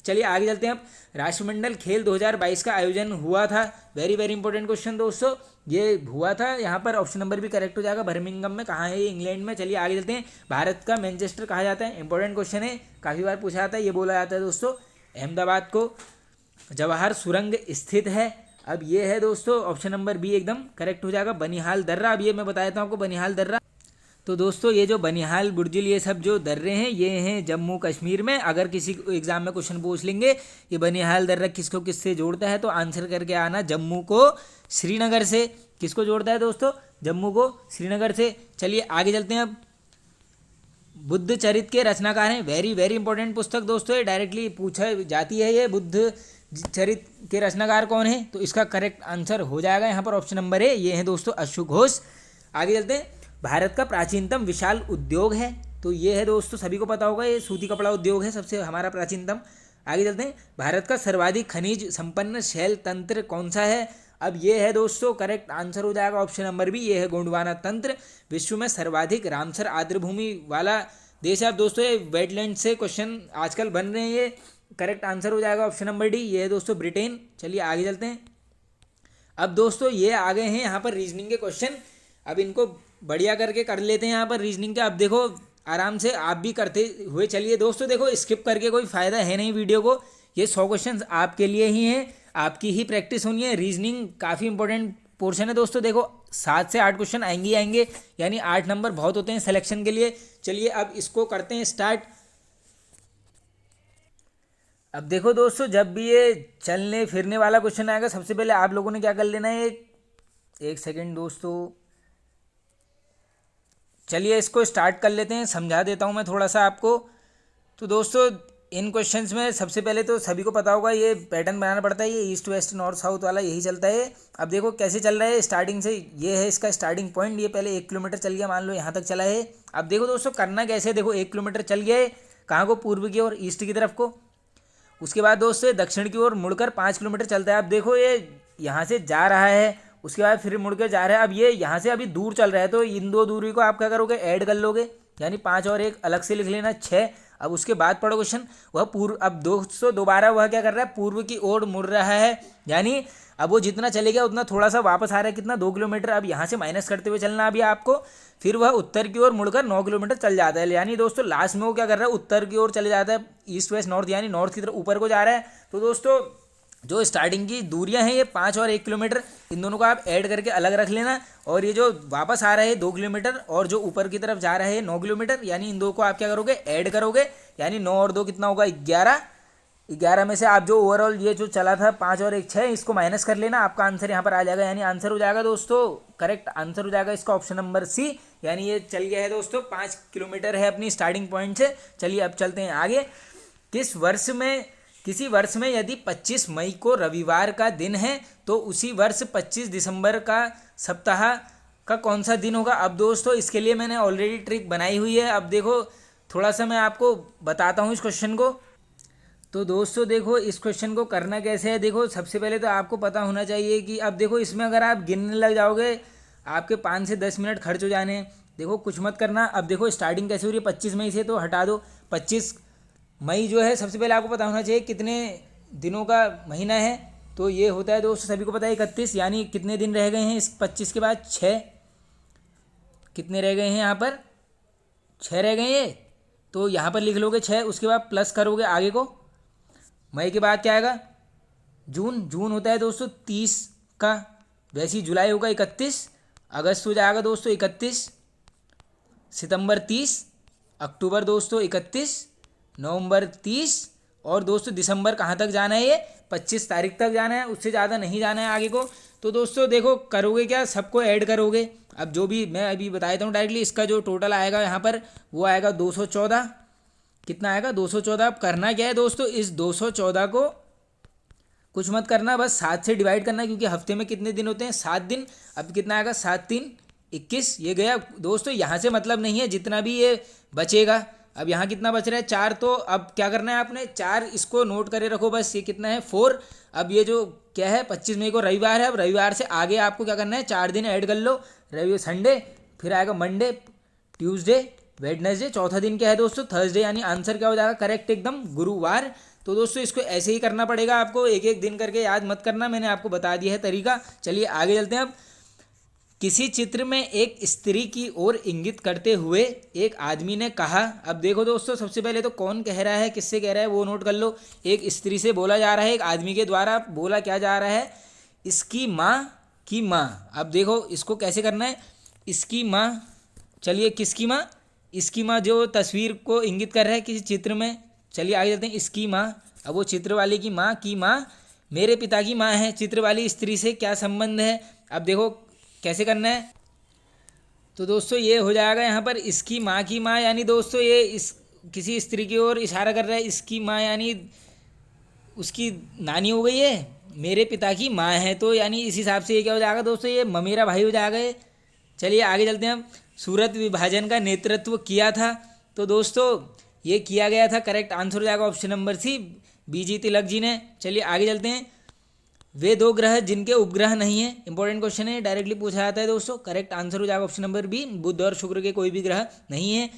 चलिए आगे चलते हैं। अब राष्ट्रमंडल खेल 2022 का आयोजन हुआ था, वेरी वेरी इंपॉर्टेंट क्वेश्चन दोस्तों, ये हुआ था यहाँ पर ऑप्शन नंबर भी करेक्ट हो जाएगा, बर्मिंघम में। कहाँ है ये? इंग्लैंड में। चलिए आगे चलते हैं। भारत का मैनचेस्टर कहा जाता है, इंपॉर्टेंट क्वेश्चन है, काफ़ी बार पूछा जाता है, ये बोला जाता है दोस्तों अहमदाबाद को। जवाहर सुरंग स्थित है, अब ये है दोस्तों ऑप्शन नंबर बी एकदम करेक्ट हो जाएगा, बनिहाल दर्रा। अब ये मैं बता देता हूँ आपको बनिहाल दर्रा। तो दोस्तों ये जो बनिहाल बुर्जिल ये सब जो दर्रे हैं ये हैं जम्मू कश्मीर में। अगर किसी एग्जाम में क्वेश्चन पूछ लेंगे ये बनिहाल दर्रा किसको किससे जोड़ता है, तो आंसर करके आना जम्मू को श्रीनगर से। किसको जोड़ता है दोस्तों? जम्मू को श्रीनगर से। चलिए आगे चलते हैं। अब बुद्ध चरित के रचनाकार हैं, वेरी वेरी इंपॉर्टेंट पुस्तक दोस्तों, ये डायरेक्टली पूछा जाती है, ये बुद्ध चरित के रचनाकार कौन है, तो इसका करेक्ट आंसर हो जाएगा यहाँ पर ऑप्शन नंबर ए, ये है दोस्तों अशु घोष। आगे चलते हैं। भारत का प्राचीनतम विशाल उद्योग है, तो ये है दोस्तों सभी को पता होगा, ये सूती कपड़ा उद्योग है सबसे हमारा प्राचीनतम। आगे चलते हैं। भारत का सर्वाधिक खनिज संपन्न शैल तंत्र कौन सा है, अब ये है दोस्तों करेक्ट आंसर हो जाएगा ऑप्शन नंबर बी, ये है गोंडवाना तंत्र। विश्व में सर्वाधिक रामसर आर्द्रभूमि वाला देश है। अब दोस्तों ये वेटलैंड से क्वेश्चन आजकल बन रहे हैं, ये करेक्ट आंसर हो जाएगा ऑप्शन नंबर डी, ये है दोस्तों ब्रिटेन। चलिए आगे चलते हैं। अब दोस्तों ये आ गए हैं यहाँ पर रीजनिंग के क्वेश्चन, अब इनको बढ़िया करके कर लेते हैं यहाँ पर रीजनिंग के। अब देखो आराम से आप भी करते हुए चलिए दोस्तों, देखो स्किप करके कोई फ़ायदा है नहीं वीडियो को, ये 100 क्वेश्चन आपके लिए ही हैं, आपकी ही प्रैक्टिस होनी है। रीजनिंग काफ़ी इंपॉर्टेंट पोर्शन है दोस्तों, देखो 7 से 8 क्वेश्चन आएंगे आएंगे, यानी 8 नंबर बहुत होते हैं सिलेक्शन के लिए। चलिए अब इसको करते हैं स्टार्ट। अब देखो दोस्तों जब भी ये चलने फिरने वाला क्वेश्चन आएगा, सबसे पहले आप लोगों ने क्या कर लेना है, एक सेकेंड दोस्तों, चलिए इसको स्टार्ट कर लेते हैं, समझा देता हूँ मैं थोड़ा सा आपको। तो दोस्तों इन क्वेश्चंस में सबसे पहले तो सभी को पता होगा ये पैटर्न बनाना पड़ता है, ये ईस्ट वेस्ट नॉर्थ साउथ वाला यही चलता है। अब देखो कैसे चल रहा है, स्टार्टिंग से ये है इसका स्टार्टिंग पॉइंट, ये पहले 1 किलोमीटर चल गया, मान लो यहाँ तक चला है। अब देखो दोस्तों करना कैसे, देखो 1 किलोमीटर चल गया है, कहाँ को? पूर्व की ओर, ईस्ट की तरफ को। उसके बाद दोस्तों दक्षिण की ओर मुड़कर 5 किलोमीटर चलता है। अब देखो ये यहाँ से जा रहा है, उसके बाद फिर मुड़ के जा रहा है। अब ये यहाँ से अभी दूर चल रहा है, तो इन दो दूरी को आप क्या करोगे, ऐड कर लोगे, यानी 5 और 1 अलग से लिख लेना 6। अब उसके बाद पढ़ो क्वेश्चन, वह पूर्व, अब दोस्तों दोबारा वह क्या कर रहा है, पूर्व की ओर मुड़ रहा है, यानी अब वो जितना चले गया उतना थोड़ा सा वापस आ रहा है, कितना 2 किलोमीटर, अब यहाँ से माइनस करते हुए चलना अभी आपको, फिर वह उत्तर की ओर मुड़कर 9 किलोमीटर चल जाता है, यानी दोस्तों लास्ट में वो क्या कर रहा है, उत्तर की ओर चले जाता है, ईस्ट वेस्ट नॉर्थ, यानी नॉर्थ की तरफ ऊपर को जा रहा है। तो दोस्तों जो स्टार्टिंग की दूरियां हैं ये 5 और 1 किलोमीटर, इन दोनों को आप ऐड करके अलग रख लेना, और ये जो वापस आ रहा है 2 किलोमीटर और जो ऊपर की तरफ जा रहा है 9 किलोमीटर, यानी इन दो को आप क्या करोगे, ऐड करोगे, यानी 9 और 2 कितना होगा, 11, 11 में से आप जो ओवरऑल ये जो चला था 5 और 1 6, इसको माइनस कर लेना, आपका आंसर यहाँ पर आ जाएगा, यानी आंसर हो जाएगा दोस्तों, करेक्ट आंसर हो जाएगा इसका ऑप्शन नंबर सी, यानी ये चल गया है दोस्तों 5 किलोमीटर है अपनी स्टार्टिंग पॉइंट से। चलिए अब चलते हैं आगे। किसी वर्ष में यदि 25 मई को रविवार का दिन है तो उसी वर्ष 25 दिसंबर का सप्ताह का कौन सा दिन होगा। अब दोस्तों इसके लिए मैंने ऑलरेडी ट्रिक बनाई हुई है, अब देखो थोड़ा सा मैं आपको बताता हूँ इस क्वेश्चन को। तो दोस्तों देखो इस क्वेश्चन को करना कैसे है, देखो सबसे पहले तो आपको पता होना चाहिए कि अब देखो इसमें अगर आप गिनने लग जाओगे आपके 5 से 10 मिनट खर्च हो जाने, देखो कुछ मत करना। अब देखो स्टार्टिंग कैसे हो रही है 25 मई से, तो हटा दो 25 मई जो है, सबसे पहले आपको पता होना चाहिए कितने दिनों का महीना है, तो ये होता है दोस्तों सभी को पता है 31, यानी कितने दिन रह गए हैं इस 25 के बाद, 6, कितने रह गए हैं यहाँ पर, 6 रह गए हैं, तो यहाँ पर लिख लोगे 6, उसके बाद प्लस करोगे आगे को, मई के बाद क्या आएगा, जून होता है दोस्तों 30 का, वैसे ही जुलाई होगा 31, अगस्त हो जाएगा दोस्तों 31, सितंबर 30, अक्टूबर दोस्तों 31, नवंबर 30, और दोस्तों दिसंबर कहाँ तक जाना है, ये 25 तारीख तक जाना है, उससे ज़्यादा नहीं जाना है आगे को। तो दोस्तों देखो करोगे क्या, सबको ऐड करोगे, अब जो भी मैं अभी बता देता हूँ डायरेक्टली, इसका जो टोटल आएगा यहाँ पर वो आएगा 214, कितना आएगा 214। अब करना क्या है दोस्तों, इस 214 को कुछ मत करना, बस 7 से डिवाइड करना, क्योंकि हफ्ते में कितने दिन होते हैं, 7 दिन। अब कितना आएगा, 7 3 21, ये गया दोस्तों, यहाँ से मतलब नहीं है, जितना भी ये बचेगा, अब यहाँ कितना बच रहा है 4, तो अब क्या करना है आपने 4 इसको नोट करे रखो, बस ये कितना है 4। अब ये जो क्या है 25 मई को रविवार है, अब रविवार से आगे आपको क्या करना है 4 दिन ऐड कर लो, रवि संडे, फिर आएगा मंडे, ट्यूसडे, वेडनेसडे, चौथा दिन क्या है दोस्तों थर्सडे, यानी आंसर क्या हो जाएगा करेक्ट एकदम, गुरुवार। तो दोस्तों इसको ऐसे ही करना पड़ेगा आपको, एक एक दिन करके, याद मत करना, मैंने आपको बता दिया है तरीका। चलिए आगे चलते हैं। अब किसी चित्र में एक स्त्री की ओर इंगित करते हुए एक आदमी ने कहा, अब देखो दोस्तों सबसे पहले तो कौन कह रहा है, किससे कह रहा है वो नोट कर लो, एक स्त्री से बोला जा रहा है, एक आदमी के द्वारा बोला क्या जा रहा है, इसकी माँ की माँ। अब देखो इसको कैसे करना है, इसकी माँ, चलिए किसकी माँ, इसकी माँ, जो तस्वीर को इंगित कर रहा है किसी चित्र में। चलिए आगे चलते हैं, इसकी माँ, अब वो चित्र वाले की माँ मेरे पिता की माँ है, चित्र वाली स्त्री से क्या संबंध है। अब देखो कैसे करना है, तो दोस्तों ये हो जाएगा यहाँ पर इसकी माँ की माँ, यानी दोस्तों ये इस किसी स्त्री की ओर इशारा कर रहा है, इसकी माँ यानी उसकी नानी हो गई है, मेरे पिता की माँ है, तो यानी इस हिसाब से ये क्या हो जाएगा दोस्तों, ये ममेरा भाई हो जाएगा ये। चलिए आगे चलते हैं। हम सूरत विभाजन का नेतृत्व किया था, तो दोस्तों ये किया गया था, करेक्ट आंसर हो जाएगा ऑप्शन नंबर सी, बीजी तिलक जी ने। चलिए आगे चलते हैं। वे 2 ग्रह जिनके उपग्रह नहीं है, इंपॉर्टेंट क्वेश्चन है, डायरेक्टली पूछा जाता है दोस्तों, करेक्ट आंसर हो जाएगा ऑप्शन नंबर बी, बुध और शुक्र के कोई भी ग्रह नहीं है।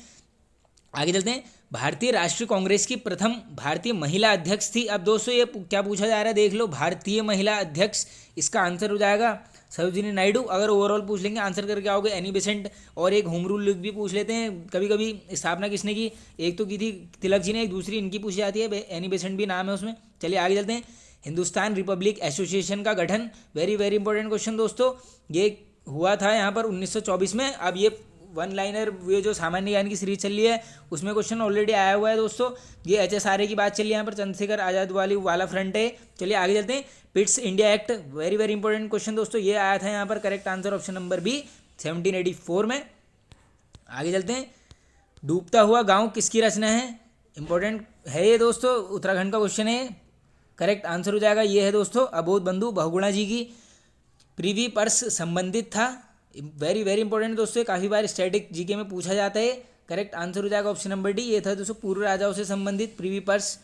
आगे चलते हैं। भारतीय राष्ट्रीय कांग्रेस की प्रथम भारतीय महिला अध्यक्ष थी। अब दोस्तों ये क्या पूछा जा रहा है देख लो, भारतीय महिला अध्यक्ष, इसका आंसर हो जाएगा सरोजिनी नायडू। अगर ओवरऑल पूछ लेंगे आंसर करके आओगे एनी बेसेंट, और एक होम रूल भी पूछ लेते हैं कभी कभी, स्थापना किसने की, एक तो की थी तिलक जी ने, एक दूसरी इनकी पूछी जाती है, एनी बेसेंट भी नाम है उसमें। चलिए आगे चलते हैं। हिंदुस्तान रिपब्लिक एसोसिएशन का गठन, वेरी वेरी इंपॉर्टेंट क्वेश्चन दोस्तों, ये हुआ था यहाँ पर 1924 में। अब ये 1 लाइनर, ये जो सामान्य ज्ञान की सीरीज चल रही है उसमें क्वेश्चन ऑलरेडी आया हुआ है दोस्तों, ये HSRA की बात चल रही है यहाँ पर, चंद्रशेखर आज़ाद वाला फ्रंट है। चलिए आगे चलते हैं। Pitt's India Act, very very important question दोस्तों, ये आया था यहाँ पर, correct answer option number B 1784 में। आगे चलते हैं। डूबता हुआ गाँव किसकी रचना है, इंपॉर्टेंट है ये दोस्तों, उत्तराखंड का क्वेश्चन है, करेक्ट आंसर हो जाएगा ये है दोस्तों अबोध बंधु बहुगुणा जी की। प्रिवी पर्स संबंधित था, वेरी वेरी इंपॉर्टेंट दोस्तों, काफ़ी बार स्टैटिक जीके में पूछा जाता है, करेक्ट आंसर हो जाएगा ऑप्शन नंबर डी, ये था दोस्तों पूर्व राजाओं से संबंधित प्रिवी पर्स।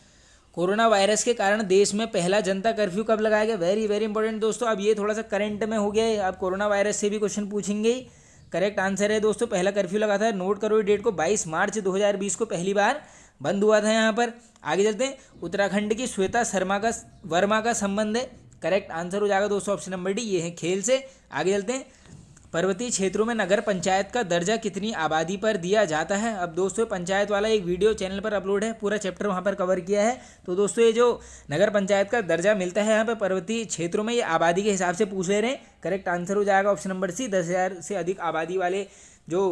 कोरोना वायरस के कारण देश में पहला जनता कर्फ्यू कब लगाया गया, वेरी वेरी इंपॉर्टेंट दोस्तों, अब ये थोड़ा सा करंट में हो गया है, अब कोरोना वायरस से भी क्वेश्चन पूछेंगे। करेक्ट आंसर है दोस्तों पहला कर्फ्यू लगा था, नोट करो डेट को, 22 मार्च 2020 को पहली बार बंद हुआ था यहाँ पर। आगे चलते हैं, उत्तराखंड की श्वेता वर्मा का संबंध है, करेक्ट आंसर हो जाएगा दोस्तों ऑप्शन नंबर डी, ये है खेल से। आगे चलते हैं, पर्वतीय क्षेत्रों में नगर पंचायत का दर्जा कितनी आबादी पर दिया जाता है। अब दोस्तों पंचायत वाला एक वीडियो चैनल पर अपलोड है, पूरा चैप्टर वहाँ पर कवर किया है। तो दोस्तों ये जो नगर पंचायत का दर्जा मिलता है यहाँ पर पर्वतीय क्षेत्रों में, ये आबादी के हिसाब से पूछ ले रहे हैं, करेक्ट आंसर हो जाएगा ऑप्शन नंबर सी, 10,000 से अधिक आबादी वाले जो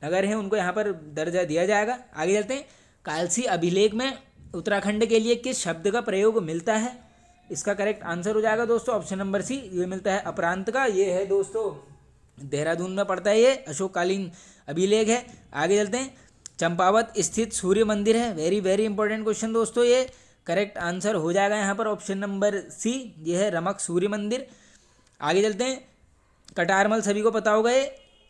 नगर हैं उनको यहाँ पर दर्जा दिया जाएगा। आगे चलते हैं, कालसी अभिलेख में उत्तराखंड के लिए किस शब्द का प्रयोग मिलता है। इसका करेक्ट आंसर हो जाएगा दोस्तों ऑप्शन नंबर सी, ये मिलता है अपरांत का। ये है दोस्तों देहरादून में पड़ता है, ये अशोककालीन अभिलेख है। आगे चलते हैं, चंपावत स्थित सूर्य मंदिर है, वेरी वेरी इंपॉर्टेंट क्वेश्चन दोस्तों, ये करेक्ट आंसर हो जाएगा यहाँ पर ऑप्शन नंबर सी, ये है रमक सूर्य मंदिर। आगे चलते हैं, कटारमल सभी को पता होगा, ये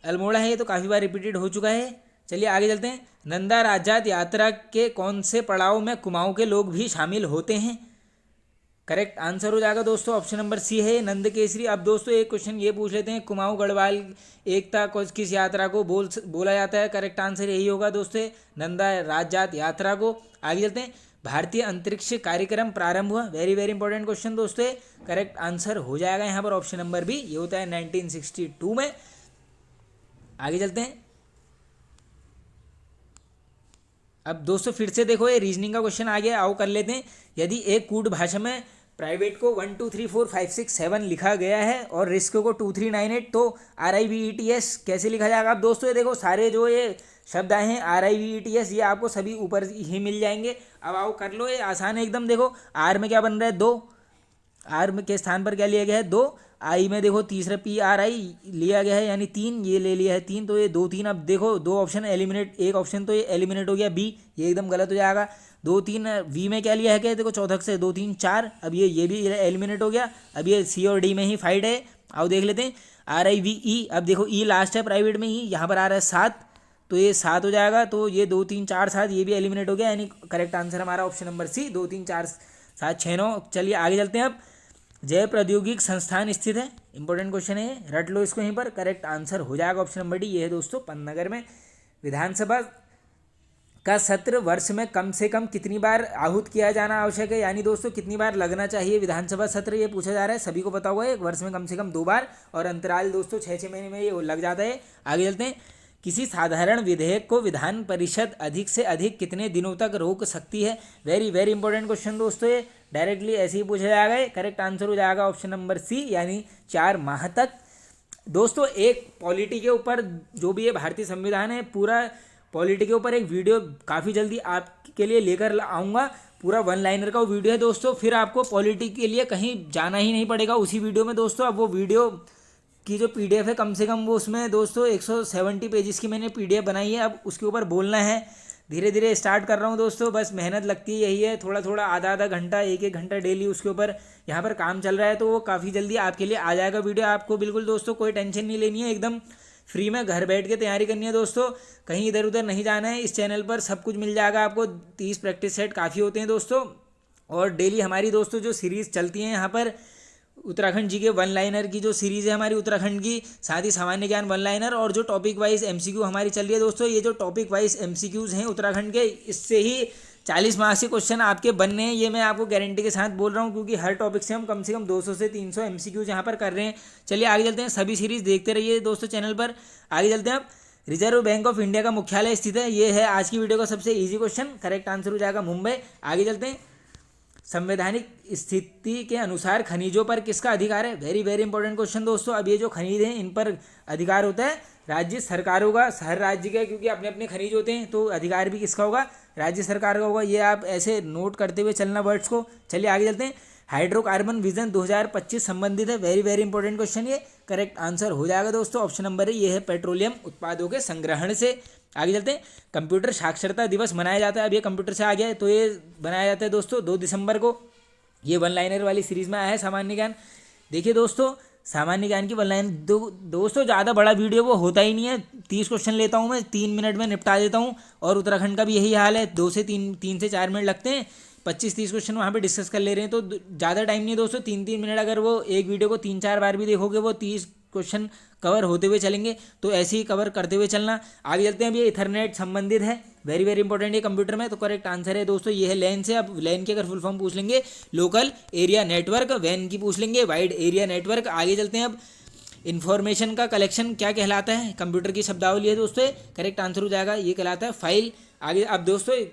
अल्मोड़ा है, ये तो काफ़ी बार रिपीटेड हो चुका है। चलिए आगे चलते हैं, नंदा राजात यात्रा के कौन से पड़ाव में कुमाऊं के लोग भी शामिल होते हैं। करेक्ट आंसर हो जाएगा दोस्तों ऑप्शन नंबर सी है नंद केसरी। अब दोस्तों एक क्वेश्चन ये पूछ लेते हैं, कुमाऊं गढ़वाल एकता किस यात्रा को बोला जाता है। करेक्ट आंसर यही होगा दोस्तों, नंदा राजजात यात्रा को। आगे चलते हैं, भारतीय अंतरिक्ष कार्यक्रम प्रारंभ हुआ, वेरी वेरी इंपॉर्टेंट क्वेश्चन दोस्तों, करेक्ट आंसर हो जाएगा यहाँ पर ऑप्शन नंबर बी, ये होता है 1962 में। आगे चलते हैं, अब दोस्तों फिर से देखो ये रीजनिंग का क्वेश्चन आ गया, आओ कर लेते हैं। यदि एक कूट भाषा में प्राइवेट को 1 2 3 4 5 6 7 लिखा गया है और रिस्क को 2 3 9 8, तो RIVETS कैसे लिखा जाएगा। अब दोस्तों ये देखो सारे जो ये शब्द आए हैं RIVETS, ये आपको सभी ऊपर ही मिल जाएंगे। अब आओ कर लो, ये आसान है एकदम। देखो आर में क्या बन रहा है 2, आर में के स्थान पर क्या लिया गया है 2, आई में देखो तीसरा PRI लिया गया है यानी 3, ये ले लिया है 3, तो ये 2 3। अब देखो 2 ऑप्शन एलिमिनेट, एक ऑप्शन तो ये एलिमिनेट हो गया बी, ये एकदम गलत हो जाएगा। 2 3 वी में क्या लिया है क्या, देखो चौथक से 2 3 4, अब ये भी एलिमिनेट हो गया। अब ये सी और डी में ही फाइट है, आओ देख लेते हैं। RIVE, अब देखो ई लास्ट है प्राइवेट में ही, यहाँ पर आ रहा है 7, तो ये 7 हो जाएगा। तो ये 2 3 4 7 ये भी एलिमिनेट हो गया, यानी करेक्ट आंसर हमारा ऑप्शन नंबर सी, 2 3 4 7 6 9। चलिए आगे चलते हैं, अब जय प्रौद्योगिक संस्थान स्थित है, इंपॉर्टेंट क्वेश्चन है, रट लो इसको यहीं पर, करेक्ट आंसर हो जाएगा ऑप्शन नंबर डी, ये है दोस्तों पंतनगर में। विधानसभा का सत्र वर्ष में कम से कम कितनी बार आहूत किया जाना आवश्यक है, यानी दोस्तों कितनी बार लगना चाहिए विधानसभा सत्र, ये पूछा जा रहा है। सभी को पता होगा एक वर्ष में कम से कम 2 बार, और अंतराल दोस्तों 6 महीने में ये लग जाता है। आगे चलते हैं, किसी साधारण विधेयक को विधान परिषद अधिक से अधिक कितने दिनों तक रोक सकती है। वेरी वेरी इंपॉर्टेंट क्वेश्चन दोस्तों, ये डायरेक्टली ऐसे ही पूछा जाएगा। करेक्ट आंसर हो जाएगा ऑप्शन नंबर सी, यानी 4 माह तक। दोस्तों एक पॉलिटी के ऊपर जो भी ये भारतीय संविधान है, पूरा पॉलिटी के ऊपर एक वीडियो काफ़ी जल्दी आपके लिए लेकर आऊँगा, पूरा 1 लाइनर का वो वीडियो है दोस्तों, फिर आपको पॉलिटी के लिए कहीं जाना ही नहीं पड़ेगा उसी वीडियो में दोस्तों। अब वो वीडियो की जो PDF है कम से कम वो उसमें दोस्तों 170 पेजेस की मैंने PDF बनाई है, अब उसके ऊपर बोलना है। धीरे धीरे स्टार्ट कर रहा हूँ दोस्तों, बस मेहनत लगती है यही है, थोड़ा थोड़ा आधा आधा घंटा 1 घंटा डेली उसके ऊपर यहाँ पर काम चल रहा है, तो वो काफ़ी जल्दी आपके लिए आ जाएगा वीडियो। आपको बिल्कुल दोस्तों कोई टेंशन नहीं लेनी है, एकदम फ्री में घर बैठ के तैयारी करनी है दोस्तों, कहीं इधर उधर नहीं जाना है। इस चैनल पर सब कुछ मिल जाएगा आपको, 30 प्रैक्टिस सेट काफ़ी होते हैं दोस्तों। और डेली हमारी दोस्तों जो सीरीज़ चलती हैं यहाँ पर उत्तराखंड जी के 1 लाइनर की जो सीरीज़ है हमारी उत्तराखंड की, साथ ही सामान्य ज्ञान 1 लाइनर, और जो टॉपिक वाइज MCQ हमारी चल रही है दोस्तों, ये जो टॉपिक वाइज MCQs हैं उत्तराखंड के, इससे ही 40 मार्क्स के क्वेश्चन आपके बनने हैं, ये मैं आपको गारंटी के साथ बोल रहा हूँ, क्योंकि हर टॉपिक से हम कम 200 से 300 MCQs यहाँ पर कर रहे हैं। चलिए आगे चलते हैं, सभी सीरीज़ देखते रहिए दोस्तों चैनल पर। आगे चलते हैं, अब रिजर्व बैंक ऑफ इंडिया का मुख्यालय स्थित है, ये है आज की वीडियो का सबसे ईजी क्वेश्चन, करेक्ट आंसर हो जाएगा मुंबई। आगे चलते हैं, संवैधानिक स्थिति के अनुसार खनिजों पर किसका अधिकार है। वेरी वेरी इंपॉर्टेंट क्वेश्चन दोस्तों। अब ये जो खनिज हैं इन पर अधिकार होता है राज्य सरकारों का, हर राज्य का, क्योंकि अपने अपने खनिज होते हैं, तो अधिकार भी किसका होगा, राज्य सरकार का होगा। ये आप ऐसे नोट करते हुए चलना वर्ड्स को। चलिए आगे चलते हैं, हाइड्रोकार्बन विजन 2025 संबंधित है, वेरी वेरी इंपॉर्टेंट क्वेश्चन, ये करेक्ट आंसर हो जाएगा दोस्तों ऑप्शन नंबर है, ये है पेट्रोलियम उत्पादों के संग्रहण से। आगे चलते हैं, कंप्यूटर साक्षरता दिवस मनाया जाता है, अब ये कंप्यूटर से आ गया है, तो ये बनाया जाता है दोस्तों 2 दिसंबर को। ये 1 लाइनर वाली सीरीज़ में आया है सामान्य ज्ञान। देखिए दोस्तों सामान्य ज्ञान की 1 लाइन दोस्तों ज़्यादा बड़ा वीडियो वो होता ही नहीं है, 30 क्वेश्चन लेता हूँ मैं, 3 मिनट में निपटा देता हूँ, और उत्तराखंड का भी यही हाल है, 2 से 3 से 4 मिनट लगते हैं, 25-30 क्वेश्चन वहाँ पे डिस्कस कर ले रहे हैं, तो ज़्यादा टाइम नहीं है दोस्तों, 3-3 मिनट। अगर वो एक वीडियो को 3-4 बार भी देखोगे, वो 30 क्वेश्चन कवर होते हुए चलेंगे, तो ऐसे ही कवर करते हुए चलना। आगे चलते हैं। अब ये इथरनेट संबंधित है, वेरी वेरी इंपॉर्टेंट ये कंप्यूटर में। तो करेक्ट आंसर है दोस्तों ये है लैन से। अब लैन की अगर फुल फॉर्म पूछ लेंगे लोकल एरिया नेटवर्क, वैन की पूछ लेंगे वाइड एरिया नेटवर्क। आगे चलते हैं। अब इन्फॉर्मेशन का कलेक्शन क्या कहलाता है, कंप्यूटर की शब्दावली है दोस्तों, करेक्ट आंसर हो जाएगा ये कहलाता है फाइल। आगे अब दोस्तों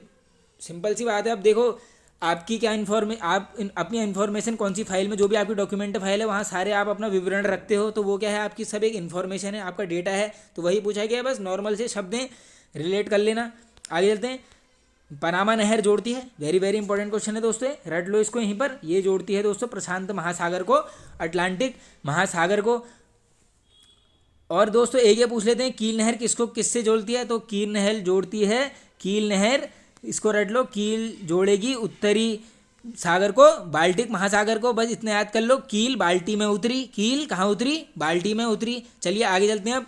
सिंपल सी बात है, अब देखो आपकी क्या अपनी इन्फॉर्मेशन कौन सी फाइल में, जो भी आपकी डॉक्यूमेंट फाइल है वहाँ सारे आप अपना विवरण रखते हो, तो वो क्या है आपकी सब एक इन्फॉर्मेशन है, आपका डेटा है, तो वही पूछा गया है। बस नॉर्मल से शब्दें रिलेट कर लेना। आगे चलते हैं। पनामा नहर जोड़ती है, वेरी वेरी इंपॉर्टेंट क्वेश्चन है दोस्तों, रट लो इसको यहीं पर। ये जोड़ती है दोस्तों प्रशांत महासागर को अटलांटिक महासागर को। और दोस्तों एक ये पूछ लेते हैं कील नहर किसको किससे जोड़ती है, तो कील नहर जोड़ती है, कील नहर इसको रट लो, कील जोड़ेगी उत्तरी सागर को बाल्टिक महासागर को। बस इतना याद कर लो, कील बाल्टी में उतरी, कील कहाँ उतरी, बाल्टी में उतरी। चलिए आगे चलते हैं। अब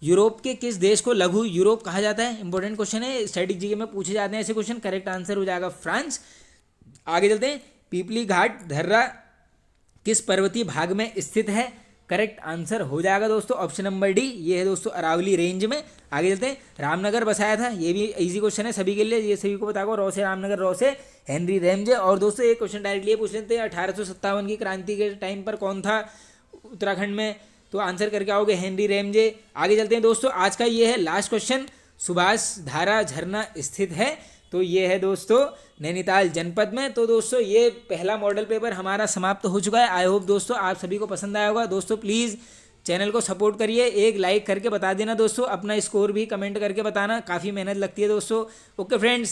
यूरोप के किस देश को लघु यूरोप कहा जाता है, इंपॉर्टेंट क्वेश्चन है, स्टैटिक जीके में पूछे जाते हैं ऐसे क्वेश्चन, करेक्ट आंसर हो जाएगा फ्रांस। आगे चलते हैं। पीपली घाट धर्रा किस पर्वतीय भाग में स्थित है, करेक्ट आंसर हो जाएगा दोस्तों ऑप्शन नंबर डी, ये है दोस्तों अरावली रेंज में। आगे चलते हैं। रामनगर बसाया था, ये भी इजी क्वेश्चन है सभी के लिए, ये सभी को बताओ, रॉ से रामनगर, रॉ से हेनरी रेमजे। और दोस्तों एक क्वेश्चन डायरेक्टली ये पूछ लेते हैं 1857 की क्रांति के टाइम पर कौन था उत्तराखंड में, तो आंसर करके आओगे हेनरी रेमजे। आगे चलते हैं दोस्तों, आज का ये है लास्ट क्वेश्चन, सुभाष धारा झरना स्थित है, तो ये है दोस्तों नैनीताल जनपद में। तो दोस्तों ये पहला मॉडल पेपर हमारा समाप्त हो चुका है। आई होप दोस्तों आप सभी को पसंद आया होगा। दोस्तों प्लीज़ चैनल को सपोर्ट करिए, एक लाइक करके बता देना दोस्तों, अपना स्कोर भी कमेंट करके बताना, काफ़ी मेहनत लगती है दोस्तों। Okay friends.